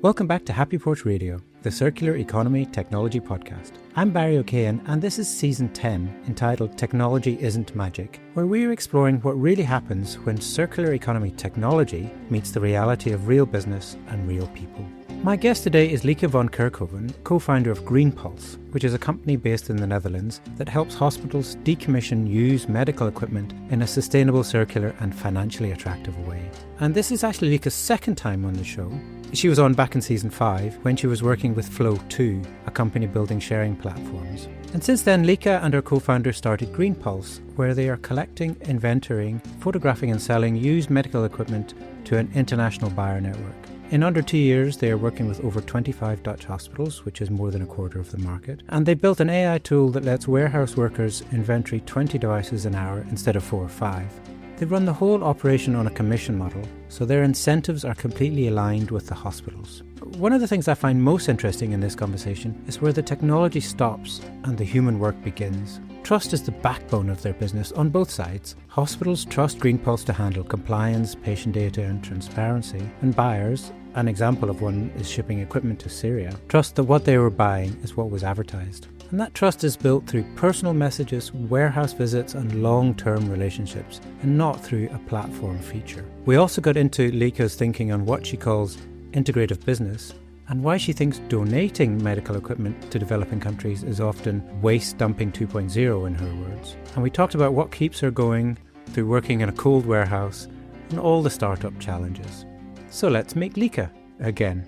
Welcome back to HappyPorch Radio, the Circular Economy Technology Podcast. I'm Barry O'Kane, and this is Season 10, entitled Technology Isn't Magic, where we're exploring what really happens when circular economy technology meets the reality of real business and real people. My guest today is Lieke van Kerkhoven, co-founder of GreenPulse, which is a company based in the Netherlands that helps hospitals decommission used medical equipment in a sustainable, circular and financially attractive way. And this is actually Lieke's second time on the show. She was on back in Season 5 when she was working with Flow2, a company building sharing platforms. And since then, Lieke and her co-founder started GreenPulse, where they are collecting, inventorying, photographing and selling used medical equipment to an international buyer network. In under 2 years, they are working with over 25 Dutch hospitals, which is more than a quarter of the market. And they built an AI tool that lets warehouse workers inventory 20 devices an hour instead of 4 or 5. They run the whole operation on a commission model, so their incentives are completely aligned with the hospitals. One of the things I find most interesting in this conversation is where the technology stops and the human work begins. Trust is the backbone of their business on both sides. Hospitals trust GreenPulse to handle compliance, patient data and transparency, and buyers, an example of one is shipping equipment to Syria, trust that what they were buying is what was advertised. And that trust is built through personal messages, warehouse visits and long-term relationships, and not through a platform feature. We also got into Lieke's thinking on what she calls integrative business, and why she thinks donating medical equipment to developing countries is often waste dumping 2.0 in her words. And we talked about what keeps her going through working in a cold warehouse and all the startup challenges. So let's meet Lieke again.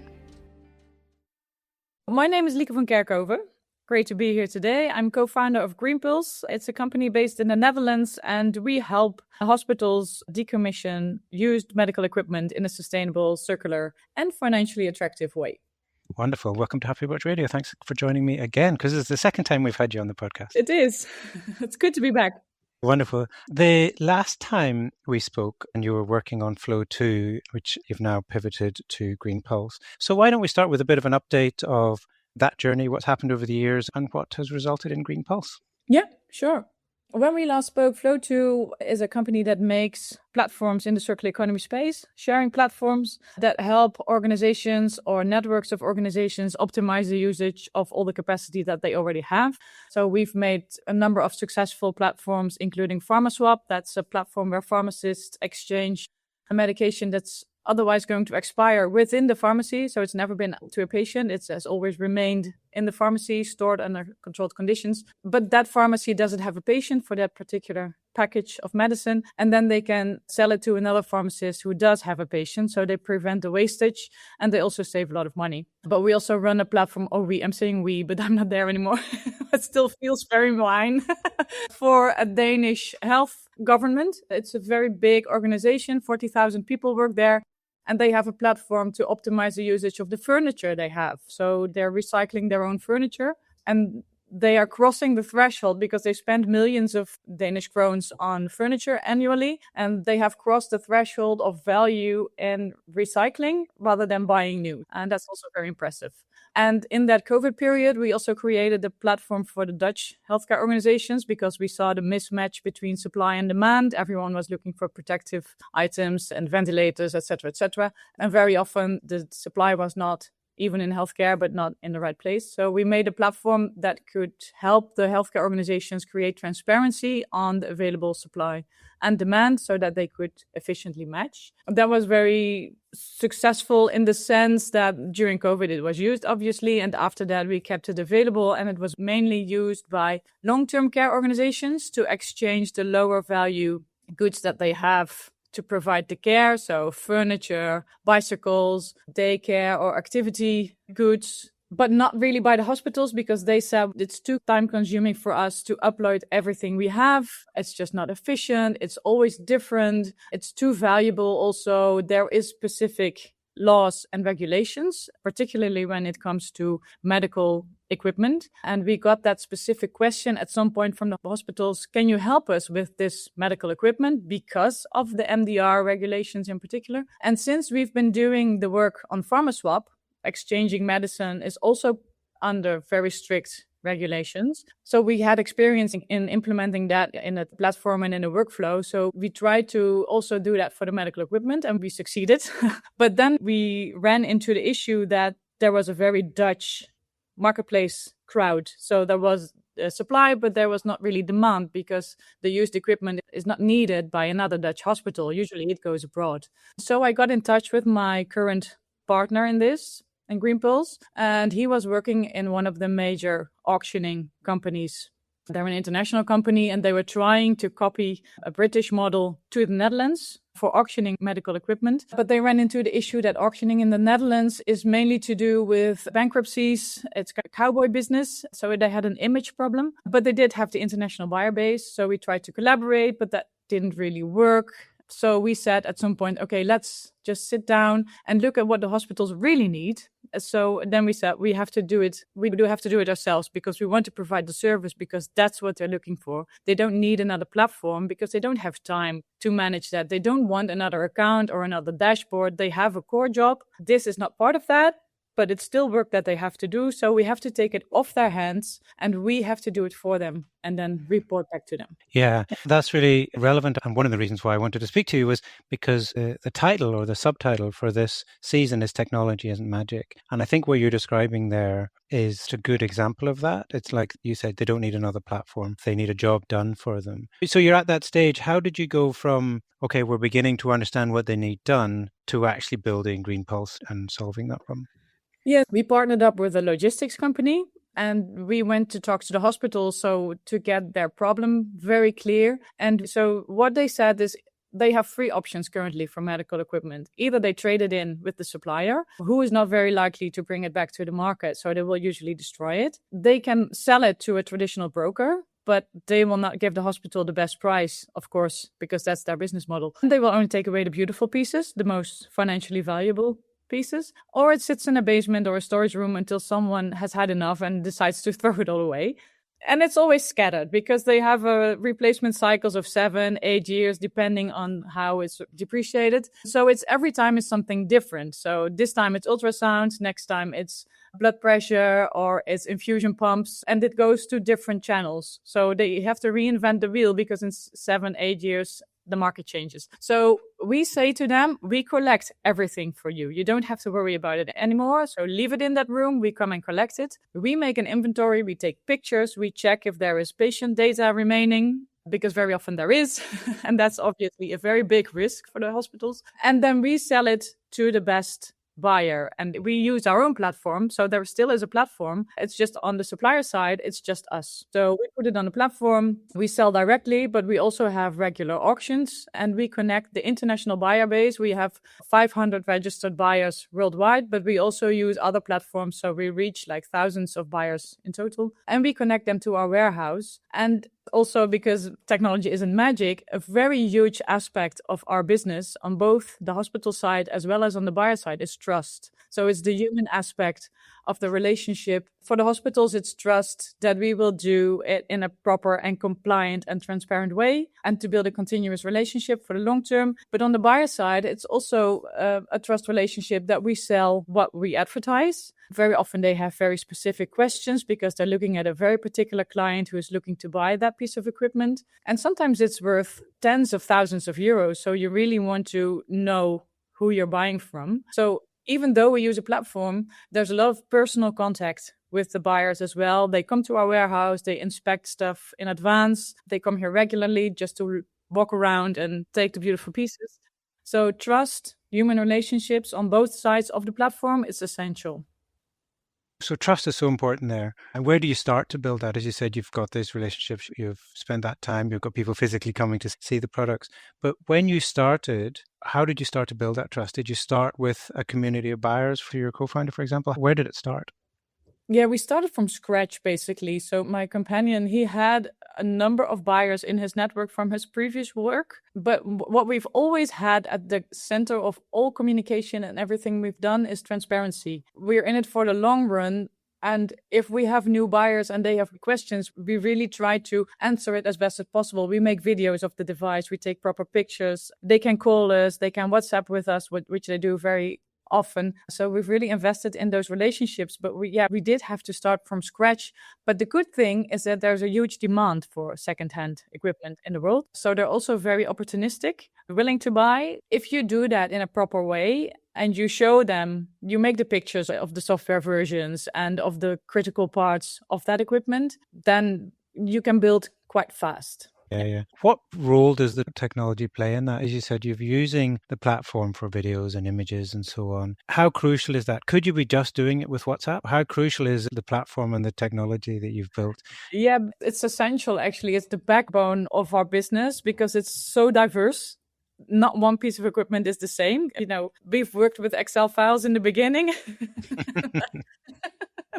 My name is Lieke van Kerkhoven. Great to be here today. I'm co-founder of GreenPulse. It's a company based in the Netherlands, and we help hospitals decommission used medical equipment in a sustainable, circular, and financially attractive way. Wonderful. Welcome to HappyPorch Radio. Thanks for joining me again, because it's the second time we've had you on the podcast. It is. It's good to be back. Wonderful. The last time we spoke, and you were working on Flow2, which you've now pivoted to GreenPulse. So why don't we start with a bit of an update of that journey, what's happened over the years, and what has resulted in GreenPulse? Yeah, sure. When we last spoke, Flow2 is a company that makes platforms in the circular economy space, sharing platforms that help organizations or networks of organizations optimize the usage of all the capacity that they already have. So we've made a number of successful platforms, including PharmaSwap. That's a platform where pharmacists exchange a medication that's otherwise going to expire within the pharmacy. So it's never been to a patient. It has always remained in the pharmacy, stored under controlled conditions. But that pharmacy doesn't have a patient for that particular package of medicine. And then they can sell it to another pharmacist who does have a patient. So they prevent the wastage and they also save a lot of money. But we also run a platform, I'm saying we, but I'm not there anymore. It still feels very mine for a Danish health government. It's a very big organization, 40,000 people work there. And they have a platform to optimize the usage of the furniture they have. So they're recycling their own furniture and they are crossing the threshold because they spend millions of Danish krones on furniture annually. And they have crossed the threshold of value in recycling rather than buying new. And that's also very impressive. And in that COVID period, we also created a platform for the Dutch healthcare organizations because we saw the mismatch between supply and demand. Everyone was looking for protective items and ventilators, etc., etc. And very often the supply was not even in healthcare, but not in the right place. So we made a platform that could help the healthcare organizations create transparency on the available supply and demand so that they could efficiently match. That was very successful in the sense that during COVID it was used, obviously, and after that we kept it available, and it was mainly used by long-term care organizations to exchange the lower value goods that they have to provide the care, so furniture, bicycles, daycare or activity goods, but not really by the hospitals because they said it's too time consuming for us to upload everything we have. It's just not efficient. It's always different. It's too valuable. Also, there is specific laws and regulations, particularly when it comes to medical equipment. And we got that specific question at some point from the hospitals. Can you help us with this medical equipment because of the MDR regulations in particular? And since we've been doing the work on PharmaSwap, exchanging medicine is also under very strict regulations. So we had experience in implementing that in a platform and in a workflow. So we tried to also do that for the medical equipment, and we succeeded. But then we ran into the issue that there was a very Dutch marketplace crowd. So there was a supply, but there was not really demand because the used equipment is not needed by another Dutch hospital. Usually it goes abroad. So I got in touch with my current partner in this, in Greenpulse, and he was working in one of the major auctioning companies. They're an international company, and they were trying to copy a British model to the Netherlands for auctioning medical equipment. But they ran into the issue that auctioning in the Netherlands is mainly to do with bankruptcies. It's a cowboy business, so they had an image problem. But they did have the international buyer base, so we tried to collaborate, but that didn't really work. So we said at some point, okay, let's just sit down and look at what the hospitals really need. So then we said we have to do it. We do have to do it ourselves because we want to provide the service because that's what they're looking for. They don't need another platform because they don't have time to manage that. They don't want another account or another dashboard. They have a core job. This is not part of that, but it's still work that they have to do. So we have to take it off their hands and we have to do it for them and then report back to them. Yeah, that's really relevant. And one of the reasons why I wanted to speak to you was because the title or the subtitle for this season is Technology Isn't Magic. And I think what you're describing there is a good example of that. It's like you said, they don't need another platform. They need a job done for them. So you're at that stage. How did you go from, okay, we're beginning to understand what they need done to actually building Greenpulse and solving that problem? Yes, we partnered up with a logistics company and we went to talk to the hospital to get their problem very clear. And so what they said is they have 3 options currently for medical equipment. Either they trade it in with the supplier, who is not very likely to bring it back to the market, so they will usually destroy it. They can sell it to a traditional broker, but they will not give the hospital the best price, of course, because that's their business model. They will only take away the beautiful pieces, the most financially valuable pieces, or it sits in a basement or a storage room until someone has had enough and decides to throw it all away. And it's always scattered because they have replacement cycles of 7-8 years, depending on how it's depreciated. So it's every time it's something different. So this time it's ultrasound, next time it's blood pressure or it's infusion pumps, and it goes to different channels. So they have to reinvent the wheel because in 7-8 years, the market changes. So we say to them, we collect everything for you. You don't have to worry about it anymore. So leave it in that room. We come and collect it. We make an inventory. We take pictures. We check if there is patient data remaining, because very often there is. And that's obviously a very big risk for the hospitals. And then we sell it to the best buyer, and we use our own platform, so there still is a platform. It's just on the supplier side, it's just us. So we put it on the platform, we sell directly, but we also have regular auctions, and we connect the international buyer base. We have 500 registered buyers worldwide, but we also use other platforms, so we reach like thousands of buyers in total, and we connect them to our warehouse. And also, because technology isn't magic, a very huge aspect of our business on both the hospital side as well as on the buyer side is trust. So it's the human aspect of the relationship. For the hospitals, it's trust that we will do it in a proper and compliant and transparent way and to build a continuous relationship for the long term. But on the buyer side, it's also a trust relationship that we sell what we advertise. Very often they have very specific questions because they're looking at a very particular client who is looking to buy that piece of equipment. And sometimes it's worth tens of thousands of euros. So you really want to know who you're buying from. So even though we use a platform, there's a lot of personal contact with the buyers as well. They come to our warehouse, they inspect stuff in advance. They come here regularly just to walk around and take the beautiful pieces. So trust, human relationships on both sides of the platform is essential. So trust is so important there. And where do you start to build that? As you said, you've got these relationships, you've spent that time, you've got people physically coming to see the products. But when you started, how did you start to build that trust? Did you start with a community of buyers for your co-founder, for example? Where did it start? Yeah, we started from scratch, basically. So my companion, he had a number of buyers in his network from his previous work. But what we've always had at the center of all communication and everything we've done is transparency. We're in it for the long run. And if we have new buyers and they have questions, we really try to answer it as best as possible. We make videos of the device. We take proper pictures. They can call us. They can WhatsApp with us, which they do very often. So we've really invested in those relationships. But we did have to start from scratch. But the good thing is that there's a huge demand for secondhand equipment in the world. So they're also very opportunistic, willing to buy. If you do that in a proper way and you show them, you make the pictures of the software versions and of the critical parts of that equipment, then you can build quite fast. Yeah. What role does the technology play in that? As you said, you're using the platform for videos and images and so on. How crucial is that? Could you be just doing it with WhatsApp? How crucial is the platform and the technology that you've built? Yeah, it's essential, actually. It's the backbone of our business because it's so diverse. Not one piece of equipment is the same. We've worked with Excel files in the beginning.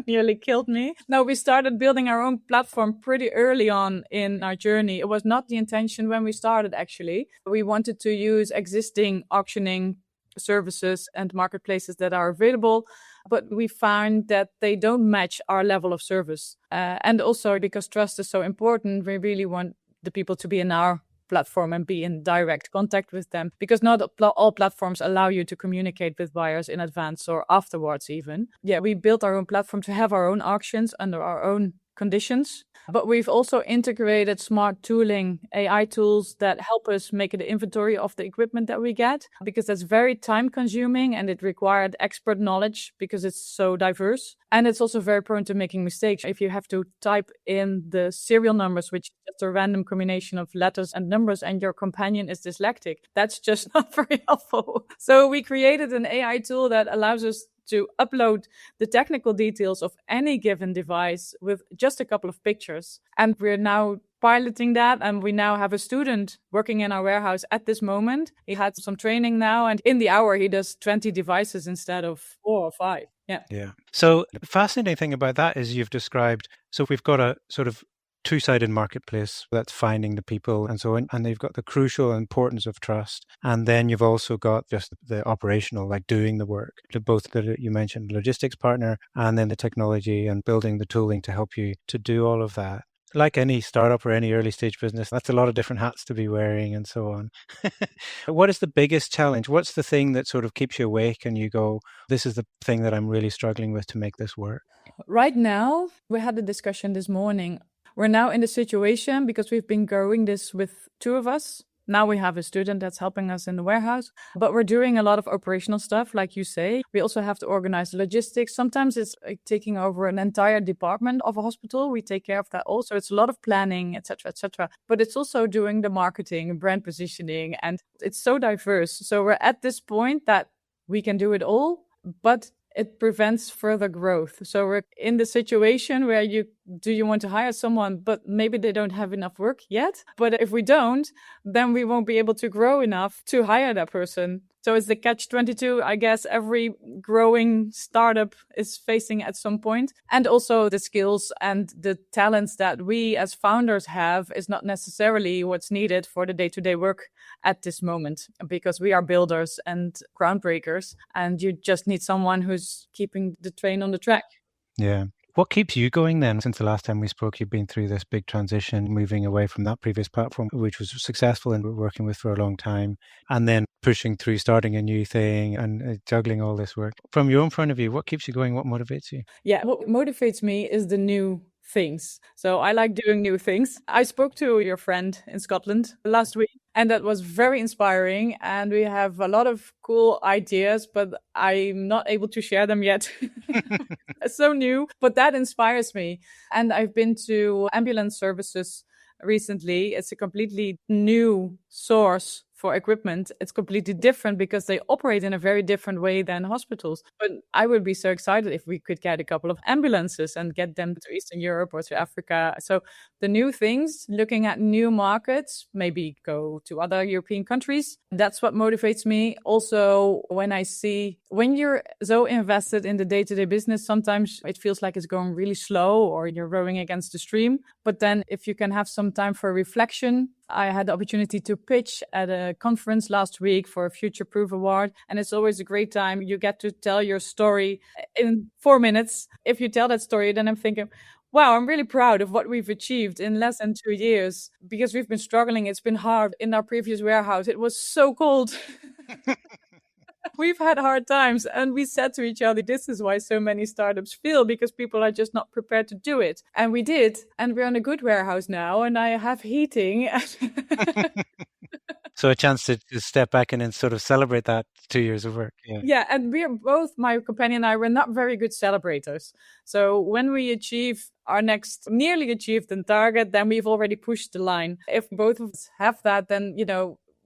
Nearly killed me. No, we started building our own platform pretty early on in our journey. It was not the intention when we started, actually. We wanted to use existing auctioning services and marketplaces that are available, but we find that they don't match our level of service. And also because trust is so important, we really want the people to be in our platform and be in direct contact with them, because not all platforms allow you to communicate with buyers in advance or afterwards even. Yeah, we built our own platform to have our own auctions under our own conditions. But we've also integrated smart tooling, AI tools that help us make an inventory of the equipment that we get, because that's very time consuming and it required expert knowledge because it's so diverse. And it's also very prone to making mistakes. If you have to type in the serial numbers, which is just a random combination of letters and numbers, and your companion is dyslexic, that's just not very helpful. So we created an AI tool that allows us to upload the technical details of any given device with just a couple of pictures. And we're now piloting that, and we now have a student working in our warehouse at this moment. He had some training now, and in the hour he does 20 devices instead of 4 or 5. Yeah. So the fascinating thing about that is you've described, so we've got a sort of two-sided marketplace that's finding the people and so on, and they've got the crucial importance of trust, and then you've also got just the operational, like doing the work, both that you mentioned, logistics partner, and then the technology and building the tooling to help you to do all of that. Like any startup or any early stage business, that's a lot of different hats to be wearing and so on. What is the biggest challenge? What's the thing that sort of keeps you awake and you go, this is the thing that I'm really struggling with to make this work? Right now, we had a discussion this morning. We're now in the situation, because we've been growing this with 2 of us. Now we have a student that's helping us in the warehouse, but we're doing a lot of operational stuff, like you say. We also have to organize logistics. Sometimes it's like taking over an entire department of a hospital. We take care of that also. It's a lot of planning, etc., etc. But it's also doing the marketing, brand positioning, and it's so diverse. So we're at this point that we can do it all, but it prevents further growth. So we're in the situation where you want to hire someone, but maybe they don't have enough work yet. But if we don't, then we won't be able to grow enough to hire that person. So it's the catch-22, I guess, every growing startup is facing at some point. And also the skills and the talents that we as founders have is not necessarily what's needed for the day-to-day work at this moment, because we are builders and groundbreakers, and you just need someone who's keeping the train on the track. Yeah. What keeps you going then? Since the last time we spoke, you've been through this big transition, moving away from that previous platform, which was successful and we're working with for a long time, and then pushing through, starting a new thing and juggling all this work. From your own point of view, what keeps you going? What motivates you? Yeah, what motivates me is the new things. So I like doing new things. I spoke to your friend in Scotland last week, and that was very inspiring. And we have a lot of cool ideas, but I'm not able to share them yet. It's so new, but that inspires me. And I've been to ambulance services recently. It's a completely new source for equipment. It's completely different because they operate in a very different way than hospitals. But I would be so excited if we could get a couple of ambulances and get them to Eastern Europe or to Africa. So the new things, looking at new markets, maybe go to other European countries. That's what motivates me. Also, when you're so invested in the day-to-day business, sometimes it feels like it's going really slow or you're rowing against the stream. But then if you can have some time for reflection, I had the opportunity to pitch at a conference last week for a Future Proof Award. And it's always a great time. You get to tell your story in 4 minutes. If you tell that story, then I'm thinking, wow, I'm really proud of what we've achieved in less than 2 years, because we've been struggling. It's been hard. In our previous warehouse, it was so cold. We've had hard times, and we said to each other, this is why so many startups fail, because people are just not prepared to do it. And we did, and we're in a good warehouse now, and I have heating. So a chance to step back and then sort of celebrate that 2 years of work. Yeah. Yeah, and we're both, my companion and I, we're not very good celebrators. So when we achieve our nearly achieved the target, then we've already pushed the line. If both of us have that, then,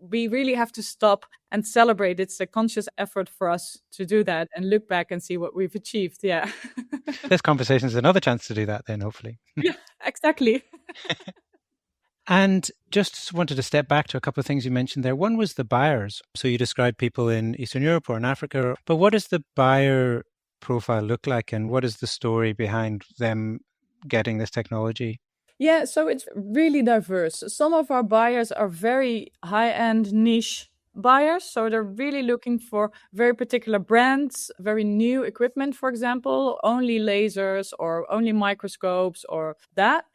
we really have to stop and celebrate. It's a conscious effort for us to do that and look back and see what we've achieved. Yeah. This conversation is another chance to do that then, hopefully. Yeah, exactly. And just wanted to step back to a couple of things you mentioned there. One was the buyers. So you described people in Eastern Europe or in Africa, but what does the buyer profile look like, and what is the story behind them getting this technology? Yeah, so it's really diverse. Some of our buyers are very high-end niche buyers. So they're really looking for very particular brands, very new equipment, for example, only lasers or only microscopes or that.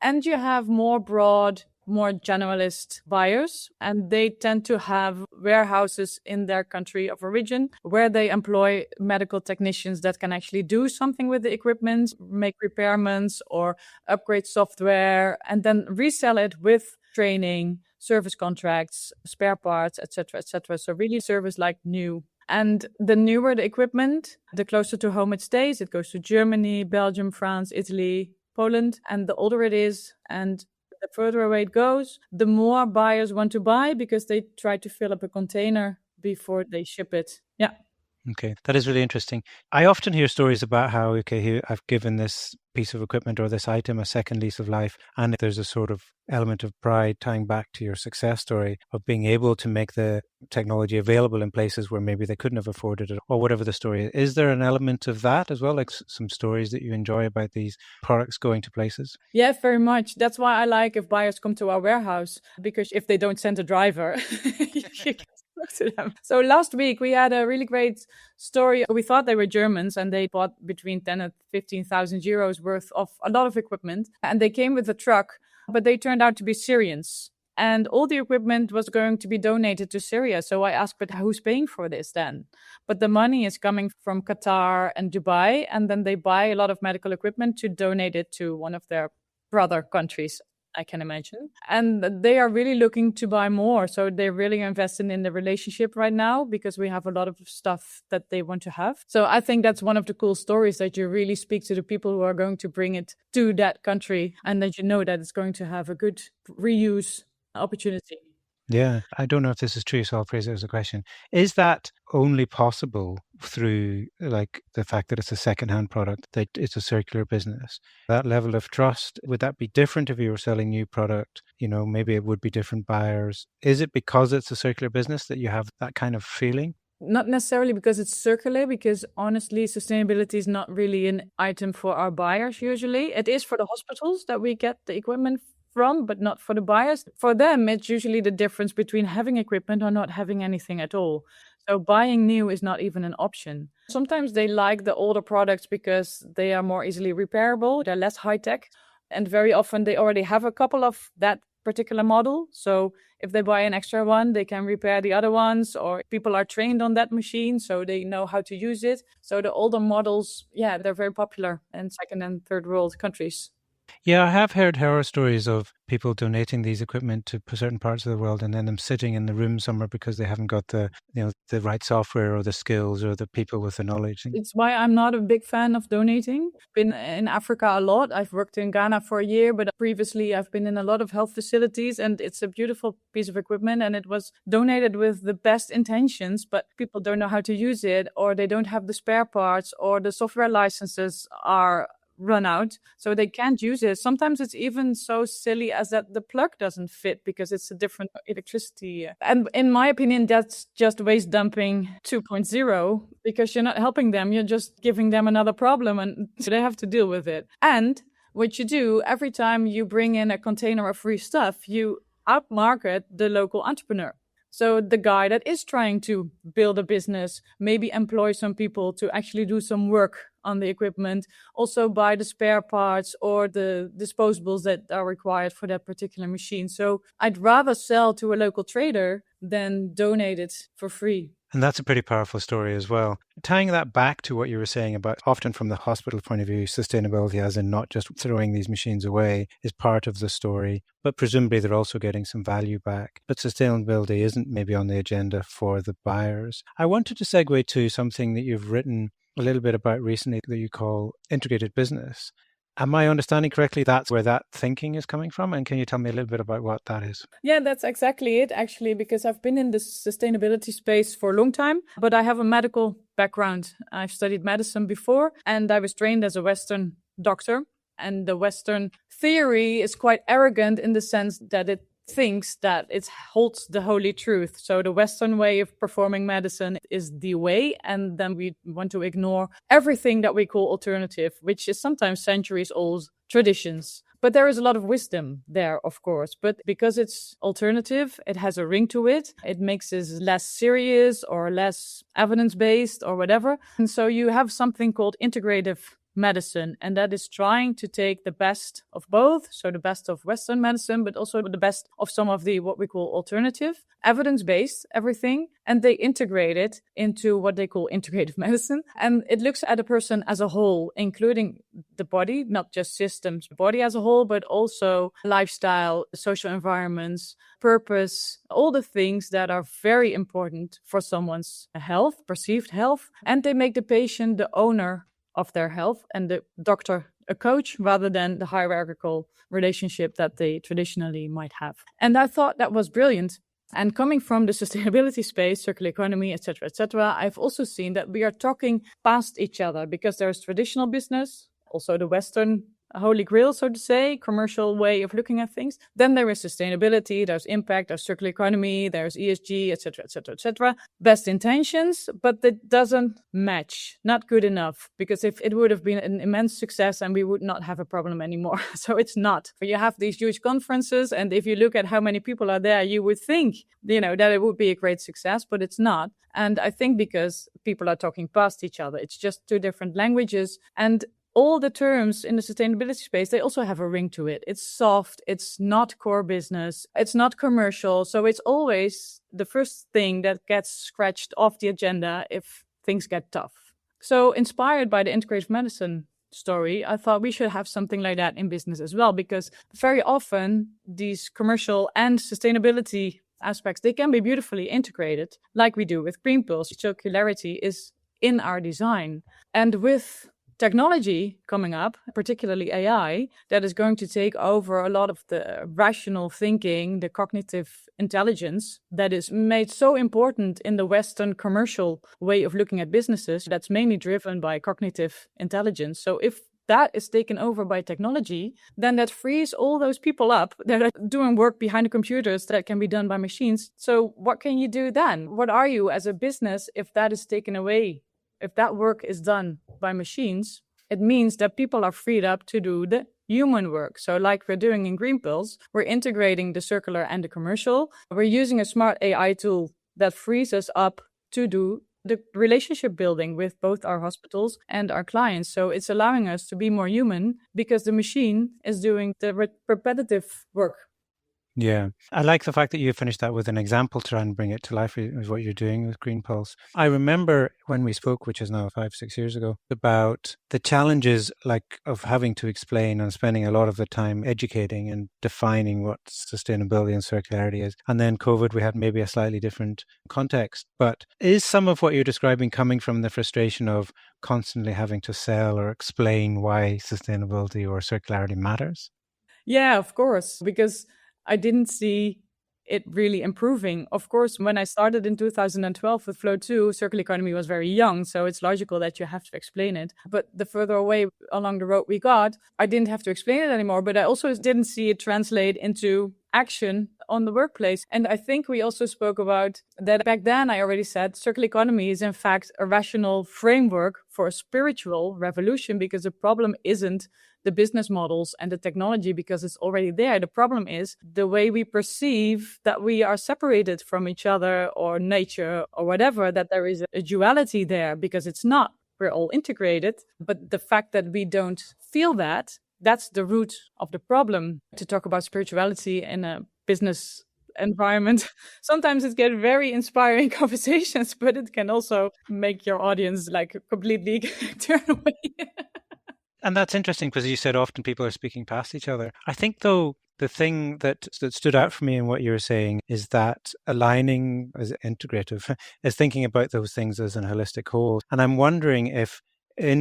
And you have more broad, more generalist buyers, and they tend to have warehouses in their country of origin where they employ medical technicians that can actually do something with the equipment, make repairments or upgrade software, and then resell it with training, service contracts, spare parts, etc., etc. So really service like new. And the newer the equipment, the closer to home it stays. It goes to Germany, Belgium, France, Italy, Poland, and the older it is and the further away it goes, the more buyers want to buy because they try to fill up a container before they ship it. Yeah. Okay, that is really interesting. I often hear stories about how, here I've given this piece of equipment or this item a second lease of life, and there's a sort of element of pride tying back to your success story of being able to make the technology available in places where maybe they couldn't have afforded it, or whatever the story is. Is there an element of that as well, like some stories that you enjoy about these products going to places? Yeah, very much. That's why I like if buyers come to our warehouse, because if they don't send a driver, you can talk to them. So last week we had a really great story. We thought they were Germans and they bought between 10 and 15,000 euros worth of a lot of equipment, and they came with a truck, but they turned out to be Syrians. And all the equipment was going to be donated to Syria. So I asked, but who's paying for this then? But the money is coming from Qatar and Dubai, and then they buy a lot of medical equipment to donate it to one of their brother countries, I can imagine. And they are really looking to buy more. So they're really investing in the relationship right now because we have a lot of stuff that they want to have. So I think that's one of the cool stories, that you really speak to the people who are going to bring it to that country and that you know that it's going to have a good reuse opportunity. Yeah, I don't know if this is true, so I'll phrase it as a question. Is that only possible through like the fact that it's a secondhand product, that it's a circular business? That level of trust, would that be different if you were selling new product? Maybe it would be different buyers. Is it because it's a circular business that you have that kind of feeling? Not necessarily because it's circular, because honestly, sustainability is not really an item for our buyers usually. It is for the hospitals that we get the equipment from, but not for the buyers. For them, it's usually the difference between having equipment or not having anything at all. So buying new is not even an option. Sometimes they like the older products because they are more easily repairable, they're less high tech, and very often they already have a couple of that particular model. So if they buy an extra one, they can repair the other ones, or people are trained on that machine, so they know how to use it. So the older models, yeah, they're very popular in second and third world countries. Yeah, I have heard horror stories of people donating these equipment to certain parts of the world and then them sitting in the room somewhere because they haven't got the right software or the skills or the people with the knowledge. It's why I'm not a big fan of donating. Been in Africa a lot. I've worked in Ghana for a year, but previously I've been in a lot of health facilities, and it's a beautiful piece of equipment and it was donated with the best intentions, but people don't know how to use it, or they don't have the spare parts, or the software licenses are run out, so they can't use it. Sometimes it's even so silly as that the plug doesn't fit because it's a different electricity. And in my opinion, that's just waste dumping 2.0, because you're not helping them, you're just giving them another problem and they have to deal with it. And what you do every time you bring in a container of free stuff, you outmarket the local entrepreneur. So the guy that is trying to build a business, maybe employ some people to actually do some work on the equipment, also buy the spare parts or the disposables that are required for that particular machine. So I'd rather sell to a local trader than donate it for free. And that's a pretty powerful story as well. Tying that back to what you were saying about often from the hospital point of view, sustainability as in not just throwing these machines away is part of the story, but presumably they're also getting some value back. But sustainability isn't maybe on the agenda for the buyers. I wanted to segue to something that you've written a little bit about recently that you call integrated business. Am I understanding correctly that's where that thinking is coming from? And can you tell me a little bit about what that is? Yeah, that's exactly it, actually, because I've been in the sustainability space for a long time, but I have a medical background. I've studied medicine before, and I was trained as a Western doctor. And the Western theory is quite arrogant in the sense that it thinks that it holds the holy truth. So the Western way of performing medicine is the way, and then we want to ignore everything that we call alternative, which is sometimes centuries old traditions. But there is a lot of wisdom there, of course. But because it's alternative, it has a ring to it. It makes it less serious or less evidence-based or whatever. And so you have something called integrative medicine, and that is trying to take the best of both, so the best of Western medicine, but also the best of some of the what we call alternative, evidence-based everything, and they integrate it into what they call integrative medicine. And it looks at a person as a whole, including the body, not just systems, body as a whole, but also lifestyle, social environments, purpose, all the things that are very important for someone's health, perceived health, and they make the patient the owner of their health and the doctor a coach rather than the hierarchical relationship that they traditionally might have. And I thought that was brilliant. And coming from the sustainability space, circular economy, etc., I've also seen that we are talking past each other because there's traditional business, also the Western holy grail, so to say, commercial way of looking at things. Then there is sustainability, there's impact, there's circular economy, there's ESG, etc. Best intentions, but that doesn't match, not good enough, because if it would have been an immense success and we would not have a problem anymore. So it's not. You have these huge conferences, and if you look at how many people are there, you would think, that it would be a great success, but it's not. And I think because people are talking past each other, it's just two different languages. And all the terms in the sustainability space, they also have a ring to it. It's soft, it's not core business, it's not commercial. So it's always the first thing that gets scratched off the agenda if things get tough. So inspired by the integrative medicine story, I thought we should have something like that in business as well, because very often these commercial and sustainability aspects, they can be beautifully integrated, like we do with Greenpulse. Circularity is in our design. And with technology coming up, particularly AI, that is going to take over a lot of the rational thinking, the cognitive intelligence that is made so important in the Western commercial way of looking at businesses, that's mainly driven by cognitive intelligence. So if that is taken over by technology, then that frees all those people up that are doing work behind the computers that can be done by machines. So what can you do then? What are you as a business if that is taken away? If that work is done by machines, it means that people are freed up to do the human work. So like we're doing in Greenpulse, we're integrating the circular and the commercial. We're using a smart AI tool that frees us up to do the relationship building with both our hospitals and our clients. So it's allowing us to be more human because the machine is doing the repetitive work. Yeah, I like the fact that you finished that with an example to try and bring it to life with what you're doing with Greenpulse. I remember when we spoke, which is now 5-6 years ago, about the challenges of having to explain and spending a lot of the time educating and defining what sustainability and circularity is. And then COVID, we had maybe a slightly different context. But is some of what you're describing coming from the frustration of constantly having to sell or explain why sustainability or circularity matters? Yeah, of course, because I didn't see it really improving. Of course, when I started in 2012 with Flow 2, circular economy was very young, so it's logical that you have to explain it. But the further away along the road we got, I didn't have to explain it anymore, but I also didn't see it translate into action on the workplace. And I think we also spoke about that back then. I already said circular economy is in fact a rational framework for a spiritual revolution, because the problem isn't the business models and the technology, because it's already there. The problem is the way we perceive that we are separated from each other or nature or whatever, that there is a duality there, because it's not. We're all integrated. But the fact that we don't feel that, that's the root of the problem. To talk about spirituality in a business environment, sometimes it gets very inspiring conversations, but it can also make your audience like completely turn away. And that's interesting because you said often people are speaking past each other. I think, though, the thing that stood out for me in what you were saying is that aligning as integrative is thinking about those things as an holistic whole. And I'm wondering if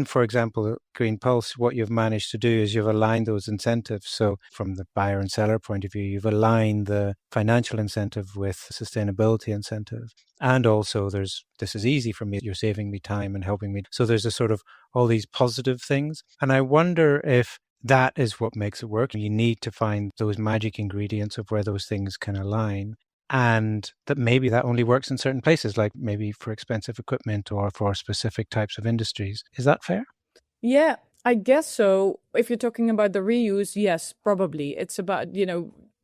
for example, Green Pulse, what you've managed to do is you've aligned those incentives. So from the buyer and seller point of view, you've aligned the financial incentive with sustainability incentive. And also this is easy for me, you're saving me time and helping me. So there's a sort of all these positive things. And I wonder if that is what makes it work. You need to find those magic ingredients of where those things can align. And that maybe that only works in certain places, like maybe for expensive equipment or for specific types of industries. Is that fair? Yeah, I guess so. If you're talking about the reuse, yes, probably. It's about,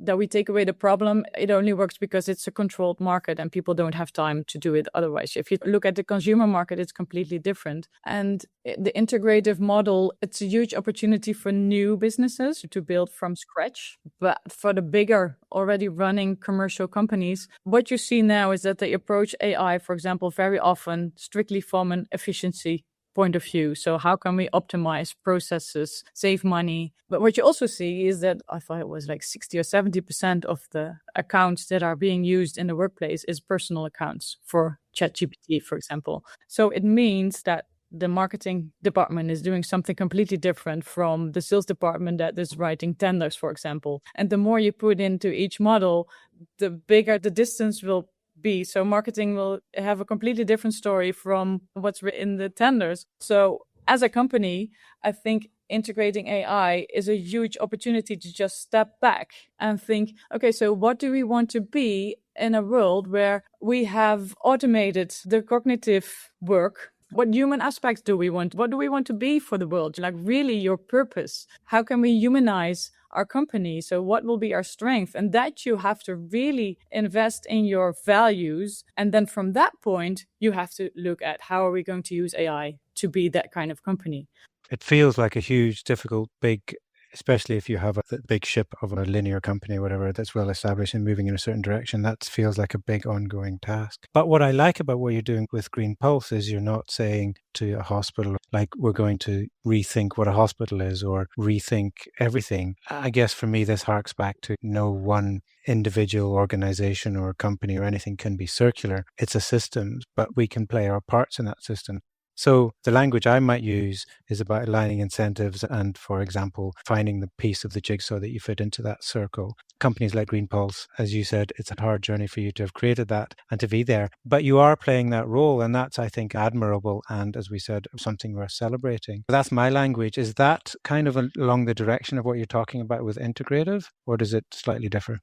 that we take away the problem. It only works because it's a controlled market and people don't have time to do it otherwise. If you look at the consumer market, it's completely different. And the integrative model, it's a huge opportunity for new businesses to build from scratch. But for the bigger, already running commercial companies, what you see now is that they approach AI, for example, very often strictly from an efficiency point of view. So how can we optimize processes, save money? But what you also see is that I thought it was like 60 or 70% of the accounts that are being used in the workplace is personal accounts for ChatGPT, for example. So it means that the marketing department is doing something completely different from the sales department that is writing tenders, for example. And the more you put into each model, the bigger the distance will be. So marketing will have a completely different story from what's written in the tenders. So as a company, I think integrating AI is a huge opportunity to just step back and think, okay, so what do we want to be in a world where we have automated the cognitive work? What human aspects do we want? What do we want to be for the world? Like really your purpose. How can we humanize our company? So what will be our strength? And that you have to really invest in your values. And then from that point, you have to look at how are we going to use AI to be that kind of company? It feels like a huge, difficult, big, especially if you have a big ship of a linear company or whatever that's well established and moving in a certain direction, that feels like a big ongoing task. But what I like about what you're doing with Green Pulse is you're not saying to a hospital, like, we're going to rethink what a hospital is or rethink everything. I guess for me, this harks back to no one individual organization or company or anything can be circular. It's a system, but we can play our parts in that system. So the language I might use is about aligning incentives and, for example, finding the piece of the jigsaw that you fit into that circle. Companies like Green Pulse, as you said, it's a hard journey for you to have created that and to be there. But you are playing that role, and that's, I think, admirable and, as we said, something worth celebrating. That's my language. Is that kind of along the direction of what you're talking about with integrative, or does it slightly differ?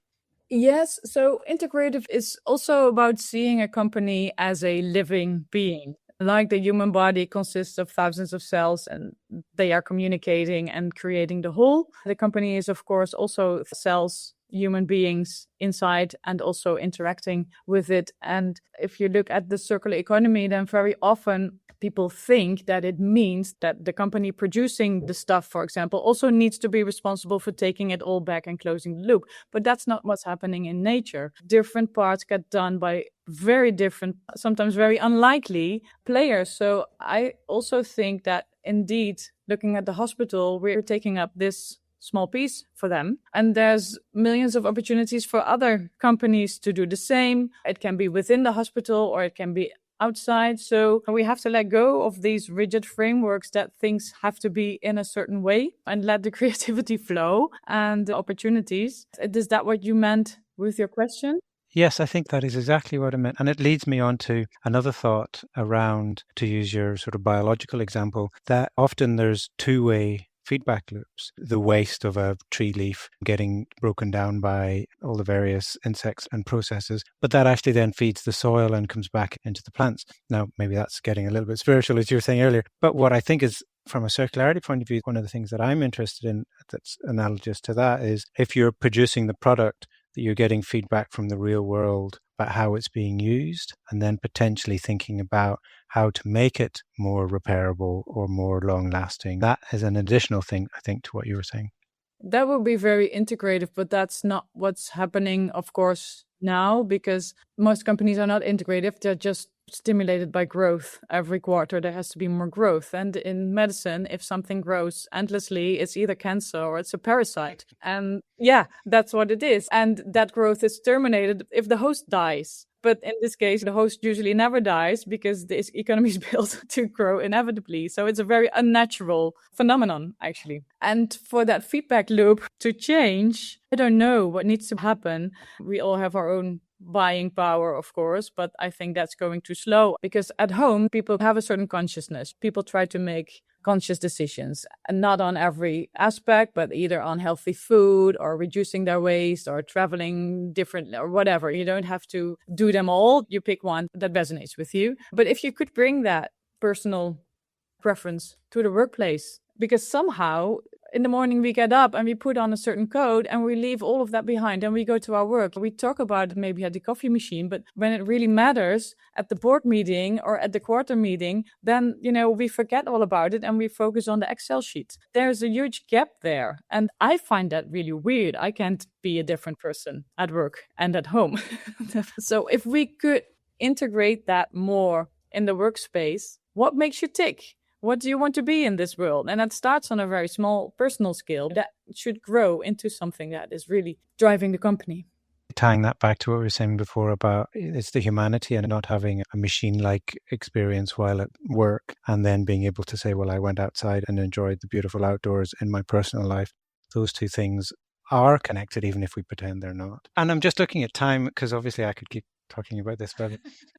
Yes, so integrative is also about seeing a company as a living being. Like the human body consists of thousands of cells and they are communicating and creating the whole. The company is, of course, also cells, human beings inside and also interacting with it. And if you look at the circular economy, then very often people think that it means that the company producing the stuff, for example, also needs to be responsible for taking it all back and closing the loop. But that's not what's happening in nature. Different parts get done by very different, sometimes very unlikely players. So I also think that indeed, looking at the hospital, we're taking up this small piece for them. And there's millions of opportunities for other companies to do the same. It can be within the hospital or it can be outside. So we have to let go of these rigid frameworks that things have to be in a certain way and let the creativity flow and the opportunities. Is that what you meant with your question? Yes, I think that is exactly what I meant. And it leads me on to another thought around, to use your sort of biological example, that often there's two-way feedback loops. The waste of a tree leaf getting broken down by all the various insects and processes, but that actually then feeds the soil and comes back into the plants. Now, maybe that's getting a little bit spiritual, as you were saying earlier, but what I think is, from a circularity point of view, one of the things that I'm interested in that's analogous to that is if you're producing the product, that you're getting feedback from the real world about how it's being used, and then potentially thinking about how to make it more repairable or more long-lasting. That is an additional thing, I think, to what you were saying. That would be very integrative, but that's not what's happening, of course, now because most companies are not integrative. They're just stimulated by growth. Every quarter there has to be more growth. And in medicine, if something grows endlessly, it's either cancer or it's a parasite. And yeah, that's what it is. And that growth is terminated if the host dies. But in this case, the host usually never dies because the economy is built to grow inevitably. So it's a very unnatural phenomenon, actually. And for that feedback loop to change, I don't know what needs to happen. We all have our own buying power, of course, but I think that's going too slow because at home, people have a certain consciousness. People try to make conscious decisions, and not on every aspect, but either on healthy food or reducing their waste or traveling differently or whatever. You don't have to do them all. You pick one that resonates with you. But if you could bring that personal preference to the workplace, because somehow in the morning we get up and we put on a certain code and we leave all of that behind and we go to our work. We talk about it maybe at the coffee machine, but when it really matters at the board meeting or at the quarter meeting, then, we forget all about it and we focus on the Excel sheet. There's a huge gap there. And I find that really weird. I can't be a different person at work and at home. So if we could integrate that more in the workspace, what makes you tick? What do you want to be in this world? And that starts on a very small personal scale that should grow into something that is really driving the company. Tying that back to what we were saying before about it's the humanity and not having a machine-like experience while at work and then being able to say, well, I went outside and enjoyed the beautiful outdoors in my personal life. Those two things are connected, even if we pretend they're not. And I'm just looking at time because obviously I could keep talking about this, but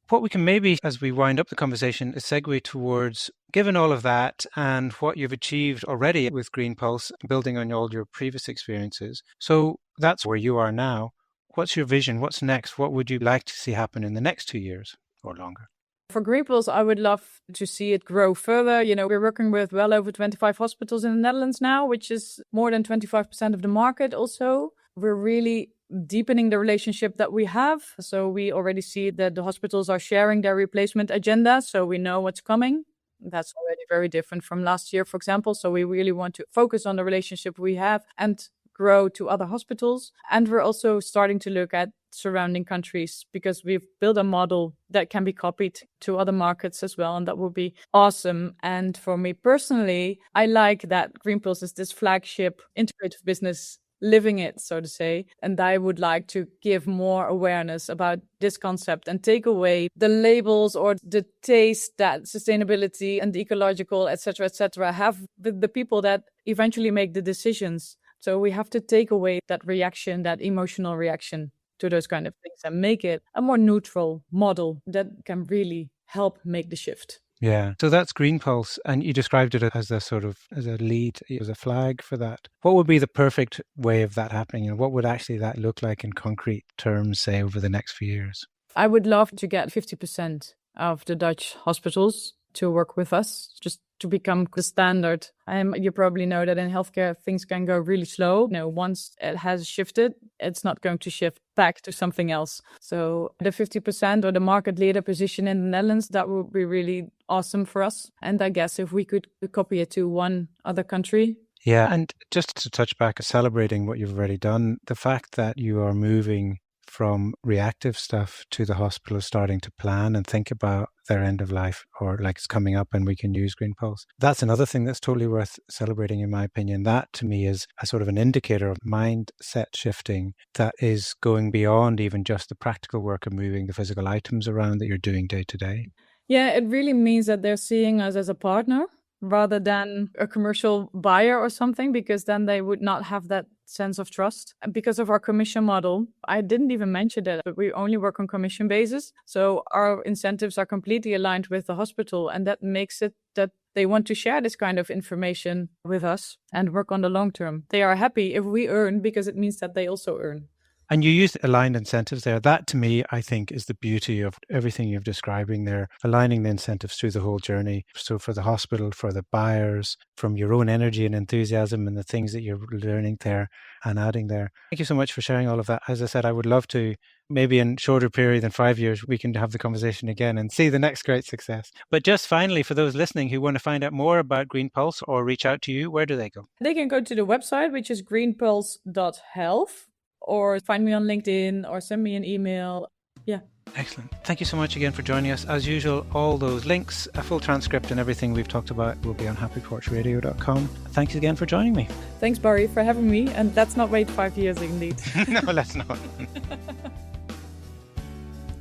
what we can maybe, as we wind up the conversation, is segue towards, given all of that and what you've achieved already with Green Pulse, building on all your previous experiences. So that's where you are now. What's your vision? What's next? What would you like to see happen in the next 2 years or longer? For Green Pulse, I would love to see it grow further. We're working with well over 25 hospitals in the Netherlands now, which is more than 25% of the market also. We're really deepening the relationship that we have. So we already see that the hospitals are sharing their replacement agenda, so we know what's coming. That's already very different from last year, for example. So we really want to focus on the relationship we have and grow to other hospitals. And we're also starting to look at surrounding countries because we've built a model that can be copied to other markets as well. And that would be awesome. And for me personally, I like that Green Pulse is this flagship integrative business living it, so to say. And I would like to give more awareness about this concept and take away the labels or the taste that sustainability and ecological, etc., have with the people that eventually make the decisions. So we have to take away that reaction, that emotional reaction to those kind of things and make it a more neutral model that can really help make the shift. Yeah. So that's Green Pulse. And you described it as a sort of, as a lead, as a flag for that. What would be the perfect way of that happening? And what would actually that look like in concrete terms, say, over the next few years? I would love to get 50% of the Dutch hospitals to work with us, just to become the standard. You probably know that in healthcare, things can go really slow. Once it has shifted, it's not going to shift back to something else. So the 50% or the market leader position in the Netherlands, that would be really awesome for us. And I guess if we could copy it to one other country. Yeah. And just to touch back, celebrating what you've already done, the fact that you are moving from reactive stuff to the hospital starting to plan and think about their end of life or like it's coming up and we can use Green Pulse. That's another thing that's totally worth celebrating, in my opinion. That to me is a sort of an indicator of mindset shifting that is going beyond even just the practical work of moving the physical items around that you're doing day to day. Yeah, it really means that they're seeing us as a partner rather than a commercial buyer or something, because then they would not have that sense of trust. And because of our commission model, I didn't even mention that, but we only work on commission basis. So our incentives are completely aligned with the hospital, and that makes it that they want to share this kind of information with us and work on the long term. They are happy if we earn, because it means that they also earn. And you use aligned incentives there. That, to me, I think is the beauty of everything you're describing there, aligning the incentives through the whole journey. So for the hospital, for the buyers, from your own energy and enthusiasm and the things that you're learning there and adding there. Thank you so much for sharing all of that. As I said, I would love to, maybe in shorter period than 5 years, we can have the conversation again and see the next great success. But just finally, for those listening who want to find out more about Green Pulse or reach out to you, where do they go? They can go to the website, which is greenpulse.health. or find me on LinkedIn or send me an email. Yeah. Excellent. Thank you so much again for joining us. As usual, all those links, a full transcript and everything we've talked about will be on HappyPorchRadio.com. Thanks again for joining me. Thanks, Barry, for having me. And let's not wait 5 years indeed. No, let's not.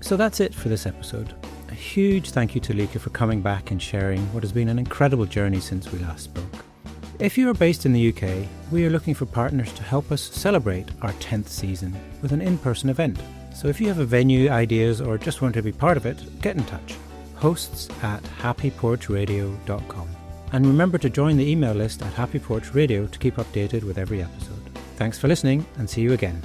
So that's it for this episode. A huge thank you to Lieke for coming back and sharing what has been an incredible journey since we last spoke. If you are based in the UK, we are looking for partners to help us celebrate our 10th season with an in-person event. So if you have a venue, ideas, or just want to be part of it, get in touch. hosts@HappyPorchRadio.com. And remember to join the email list at HappyPorch Radio to keep updated with every episode. Thanks for listening and see you again.